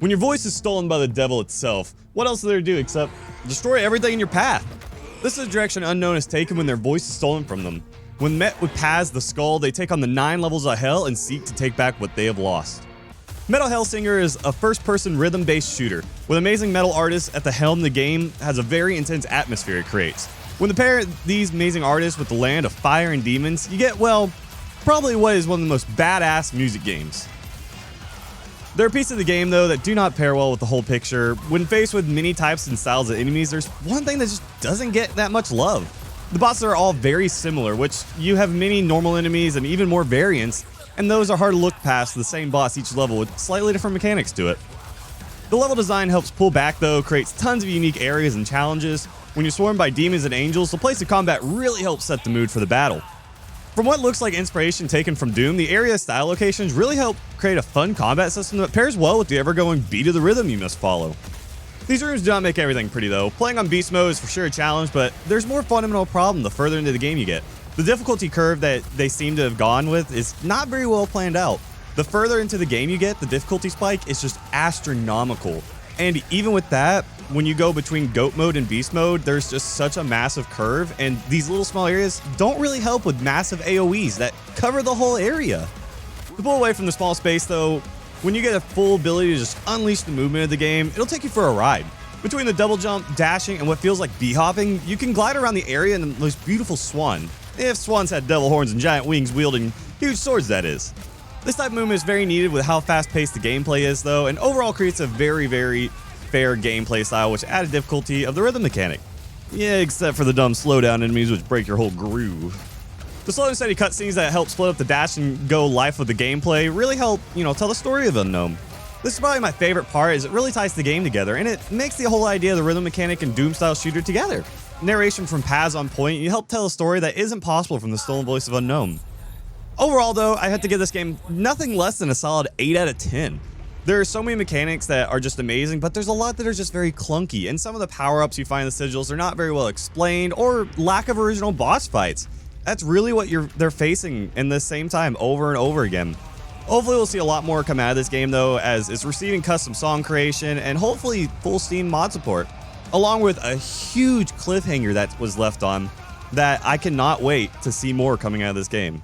When your voice is stolen by the devil itself, what else is there to do except destroy everything in your path? This is a direction Unknown has taken when their voice is stolen from them. When met with Paz the Skull, they take on the 9 levels of hell and seek to take back what they have lost. Metal Hellsinger is a first-person rhythm-based shooter. With amazing metal artists at the helm, the game has a very intense atmosphere it creates. When you pair these amazing artists with the land of fire and demons, you get, well, probably what is one of the most badass music games. There are pieces of the game, though, that do not pair well with the whole picture. When faced with many types and styles of enemies, there's one thing that just doesn't get that much love. The bosses are all very similar, which you have many normal enemies and even more variants, and those are hard to look past the same boss each level with slightly different mechanics to it. The level design helps pull back, though, creates tons of unique areas and challenges. When you're swarmed by demons and angels, the place of combat really helps set the mood for the battle. From what looks like inspiration taken from Doom, the area style locations really help create a fun combat system that pairs well with the ever-going beat of the rhythm you must follow. These rooms do not make everything pretty though. Playing on beast mode is for sure a challenge, but there's more fundamental problem the further into the game you get. The difficulty curve that they seem to have gone with is not very well planned out. The further into the game you get, the difficulty spike is just astronomical. And even with that, when you go between goat mode and beast mode, there's just such a massive curve, and these little small areas don't really help with massive AoEs that cover the whole area. To pull away from the small space though, when you get a full ability to just unleash the movement of the game, it'll take you for a ride. Between the double jump, dashing, and what feels like bee hopping, you can glide around the area in the most beautiful swan. If swans had devil horns and giant wings wielding huge swords, that is. This type of movement is very needed with how fast-paced the gameplay is though, and overall creates a very fair gameplay style which added difficulty of the rhythm mechanic. Yeah, except for the dumb slowdown enemies which break your whole groove. The slow and steady cutscenes that help split up the dash and go life with the gameplay really help, tell the story of Unknown. This is probably my favorite part, as it really ties the game together, and it makes the whole idea of the rhythm mechanic and Doom-style shooter together. Narration from Paz on point, you help tell a story that isn't possible from the stolen voice of Unknown. Overall though, I have to give this game nothing less than a solid 8 out of 10. There are so many mechanics that are just amazing, but there's a lot that are just very clunky, and some of the power-ups you find in the sigils are not very well explained, or lack of original boss fights. That's really what they're facing in the same time over and over again. Hopefully we'll see a lot more come out of this game though, as it's receiving custom song creation and hopefully full Steam mod support, along with a huge cliffhanger that was left on that I cannot wait to see more coming out of this game.